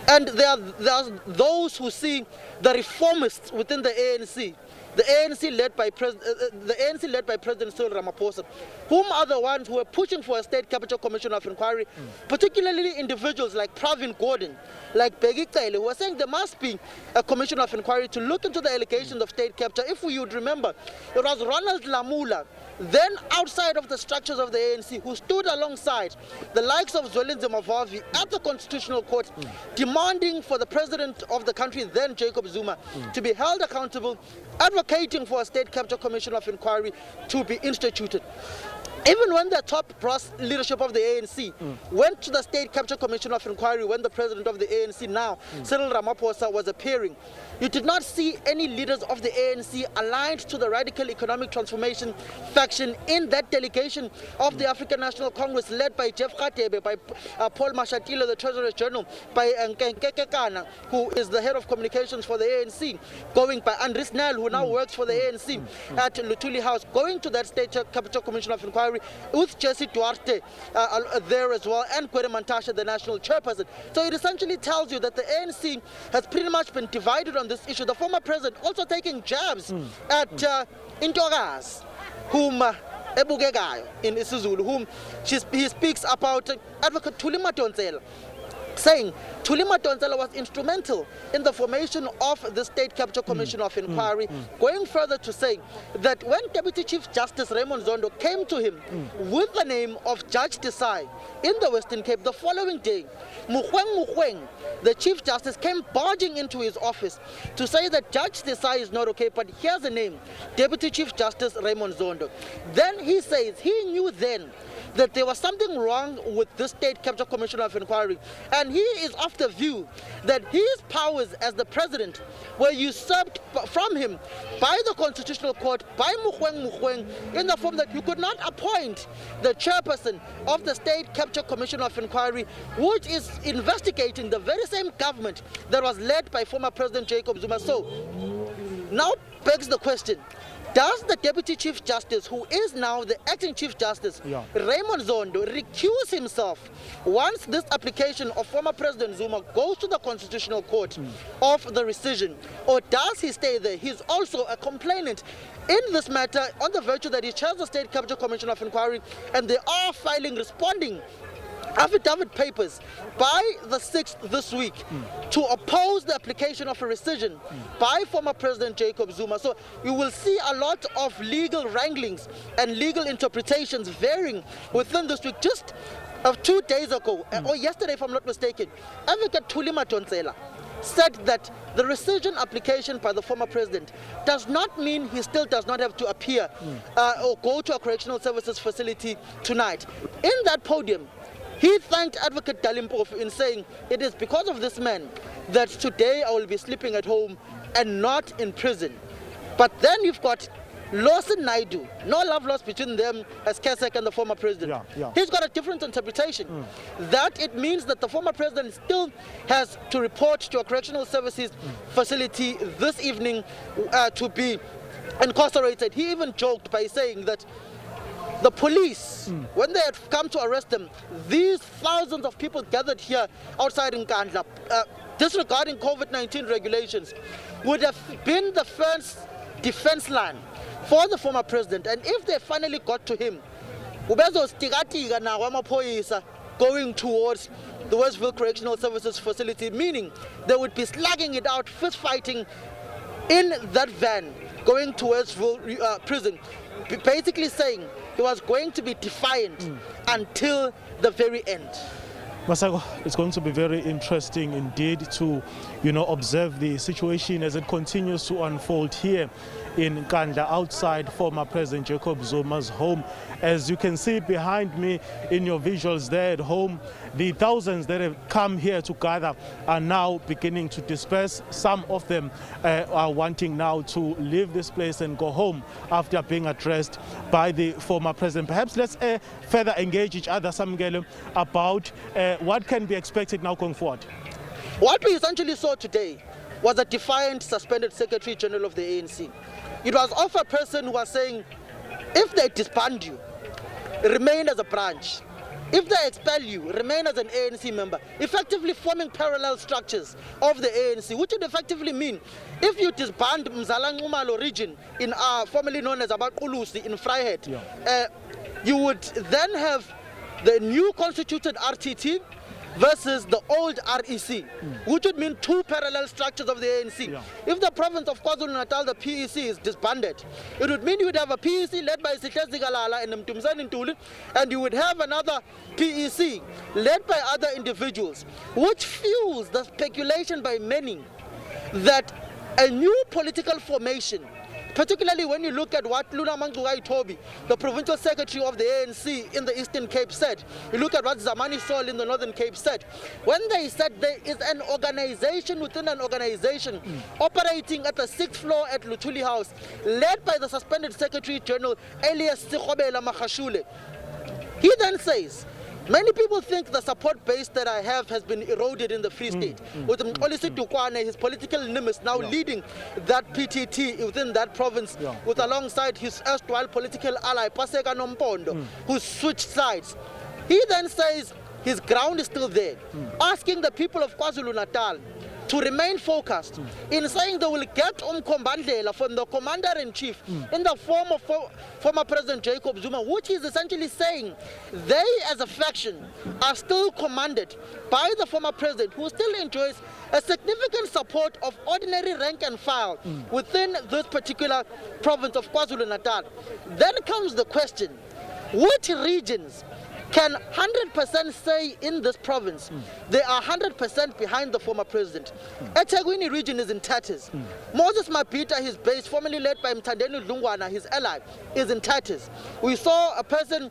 And there are those who see the reformists within the ANC. The ANC led by President Cyril Ramaphosa, whom are the ones who were pushing for a State Capture Commission of Inquiry, particularly individuals like Pravin Gordhan, like Bheki Cele, who are saying there must be a commission of inquiry to look into the allegations of state capture. If you would remember, it was Ronald Lamula, then outside of the structures of the ANC, who stood alongside the likes of Zwelinze Mavavi at the Constitutional Court, demanding for the president of the country, then Jacob Zuma, to be held accountable, advocating for a State Capture Commission of Inquiry to be instituted. Even when the top brass leadership of the ANC went to the State Capture Commission of Inquiry when the president of the ANC now, Cyril Ramaphosa, was appearing, you did not see any leaders of the ANC aligned to the radical economic transformation faction in that delegation of the African National Congress, led by Jeff Radebe, by Paul Mashatile, the Treasury General, by Nkandla, who is the head of communications for the ANC, going by Andries Nel, who now works for the ANC at Luthuli House, going to that State Capture Commission of Inquiry with Jesse Duarte there as well, and Gwede Mantashe, the national chairperson. So it essentially tells you that the ANC has pretty much been divided on this issue. The former president also taking jabs at Intokazi, whom Ebugekayo in isiZulu, whom he speaks about Advocate Thuli Madonsela, saying Thuli Madonsela was instrumental in the formation of the State Capture Commission of Inquiry, going further to say that when Deputy Chief Justice Raymond Zondo came to him with the name of Judge Desai in the Western Cape, the following day, Mukweng, the Chief Justice, came barging into his office to say that Judge Desai is not okay, but here's the name, Deputy Chief Justice Raymond Zondo. Then he says he knew then that there was something wrong with the State Capture Commission of Inquiry, and he is of the view that his powers as the president were usurped from him by the Constitutional Court, by Mukweng, in the form that you could not appoint the chairperson of the State Capture Commission of Inquiry, which is investigating the very same government that was led by former President Jacob Zuma. So now begs the question, does the Deputy Chief Justice, who is now the Acting Chief Justice, Raymond Zondo, recuse himself once this application of former President Zuma goes to the Constitutional Court of the rescission? Or does he stay there? He's also a complainant in this matter on the virtue that he chairs the State Capture Commission of Inquiry, and they are responding affidavit papers by the 6th this week to oppose the application of a rescission by former President Jacob Zuma. So you will see a lot of legal wranglings and legal interpretations varying within this week. Just 2 days ago, or yesterday if I'm not mistaken, Advocate Thuli Madonsela said that the rescission application by the former president does not mean he still does not have to appear or go to a correctional services facility tonight. In that podium, he thanked Advocate Dalimpofu in saying, it is because of this man that today I will be sleeping at home and not in prison. But then you've got Lawson Naidu, no love lost between them as Kesek and the former president. He's got a different interpretation. That it means that the former president still has to report to a correctional services facility this evening to be incarcerated. He even joked by saying that the police, when they had come to arrest him, these thousands of people gathered here outside Nkandla, disregarding COVID-19 regulations, would have been the first defense line for the former president. And if they finally got to him, going towards the Westville Correctional Services facility, meaning they would be slugging it out, fist fighting in that van going to Westville prison, basically saying he was going to be defiant until the very end. Masako, it's going to be very interesting indeed to, observe the situation as it continues to unfold here in Nkandla, outside former President Jacob Zuma's home. As you can see behind me in your visuals there at home, the thousands that have come here to gather are now beginning to disperse. Some of them are wanting now to leave this place and go home after being addressed by the former president. Perhaps let's further engage each other, Samgele, about what can be expected now going forward. What we essentially saw today was a defiant suspended Secretary General of the ANC. It was of a person who was saying, if they disband you, remain as a branch. If they expel you, remain as an ANC member, effectively forming parallel structures of the ANC, which would effectively mean if you disband Mzala Nxumalo region, formerly known as Abaqulusi in Vryheid, you would then have the new constituted RTT versus the old REC, which would mean two parallel structures of the ANC. If the province of KwaZulu-Natal, the PEC, is disbanded, it would mean you would have a PEC led by Sihlezi Zikalala and Mtumzani Ntuli, and you would have another PEC led by other individuals, which fuels the speculation by many that a new political formation, particularly when you look at what Luna Mangcukai Tobi, the provincial secretary of the ANC in the Eastern Cape, said, you look at what Zamani Sol in the Northern Cape said, when they said there is an organization within an organization operating at the 6th floor at Luthuli House, led by the suspended Secretary General Elias Sikhobela Magashule. He then says, many people think the support base that I have has been eroded in the Free State. With Mxolisi Dukwane, his political nimbus, now leading that PTT within that province, with alongside his erstwhile political ally, Paseka Nompondo, who switched sides. He then says his ground is still there, asking the people of KwaZulu-Natal to remain focused in saying they will get Nkandla from the commander-in-chief in the form of former President Jacob Zuma, which is essentially saying they as a faction are still commanded by the former president, who still enjoys a significant support of ordinary rank and file within this particular province of KwaZulu-Natal. Then comes the question, which regions can 100% say in this province they are 100% behind the former president? eThekwini region is in tatters. Moses Mabhida, his base, formerly led by Mthandeni Dlungwana, his ally, is in tatters. We saw a person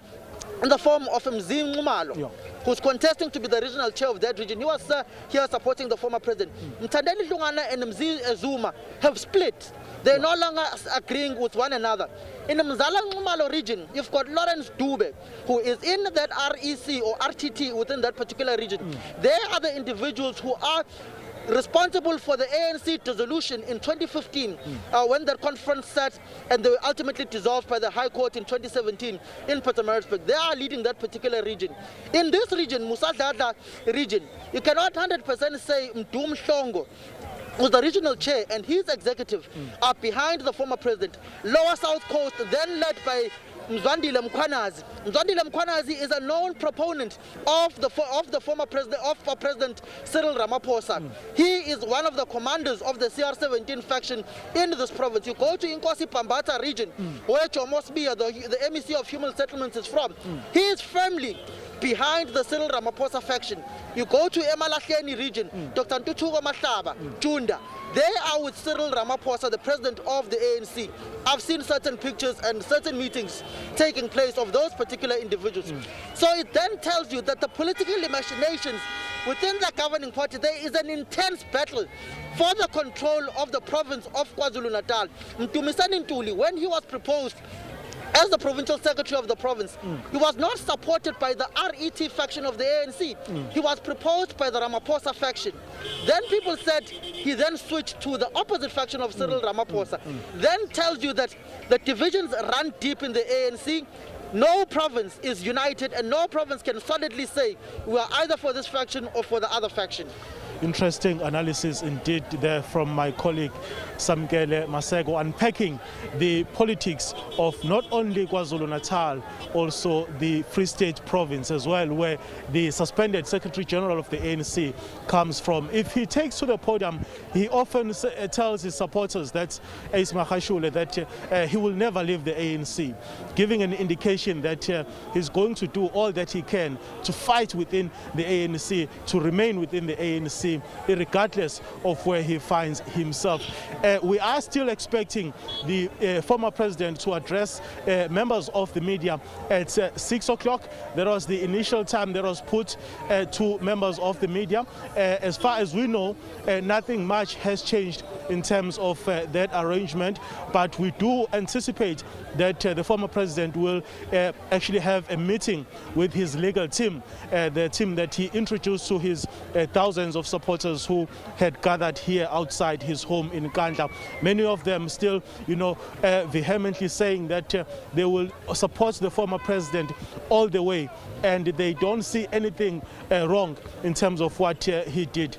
in the form of Mzim Nxumalo, who's contesting to be the regional chair of that region. He was here supporting the former president. Mthandeni Dlungwana and Mzim Zuma have split. They're no longer agreeing with one another. In the Mzala Nxumalo region, you've got Lawrence Dube, who is in that REC or RTT within that particular region. They are the individuals who are responsible for the ANC dissolution in 2015, when that conference sat and they were ultimately dissolved by the High Court in 2017 in Pietermaritzburg. They are leading that particular region. In this region, Musa Dadla region, you cannot 100% say Mdum Shongo, who's the regional chair, and his executive are behind the former president. Lower South Coast, then led by Mzwandile Mkhwanazi. Mzwandile Mkhwanazi is a known proponent of the former president, of President Cyril Ramaphosa. He is one of the commanders of the CR17 faction in this province. You go to Inkosi Pambata region, where Chomosbia, the MEC of Human Settlements, is from. He is firmly behind the Cyril Ramaphosa faction. You go to Emalahleni region, Dr. Ntuthuko Mahlaba, Junda. They are with Cyril Ramaphosa, the president of the ANC. I've seen certain pictures and certain meetings taking place of those particular individuals. So it then tells you that the political machinations within the governing party, there is an intense battle for the control of the province of KwaZulu-Natal. Mtumisani Ntuli, when he was proposed as the provincial secretary of the province, he was not supported by the RET faction of the ANC. He was proposed by the Ramaphosa faction. Then people said he then switched to the opposite faction of Cyril Ramaphosa. Then tells you that the divisions run deep in the ANC. No province is united and no province can solidly say we are either for this faction or for the other faction. Interesting analysis indeed there from my colleague Samkele Masego, unpacking the politics of not only KwaZulu-Natal, also the Free State province as well, where the suspended Secretary General of the ANC comes from. If he takes to the podium, he often tells his supporters, that's Ace Makashule, that he will never leave the ANC, giving an indication that he's going to do all that he can to fight within the ANC, to remain within the ANC, regardless of where he finds himself. We are still expecting the former president to address members of the media at 6 o'clock. That was the initial time that was put to members of the media. As far as we know, nothing much has changed in terms of that arrangement, but we do anticipate that the former president will actually have a meeting with his legal team, the team that he introduced to his thousands of supporters who had gathered here outside his home in Nkandla. Many of them still, vehemently saying that they will support the former president all the way, and they don't see anything wrong in terms of what he did.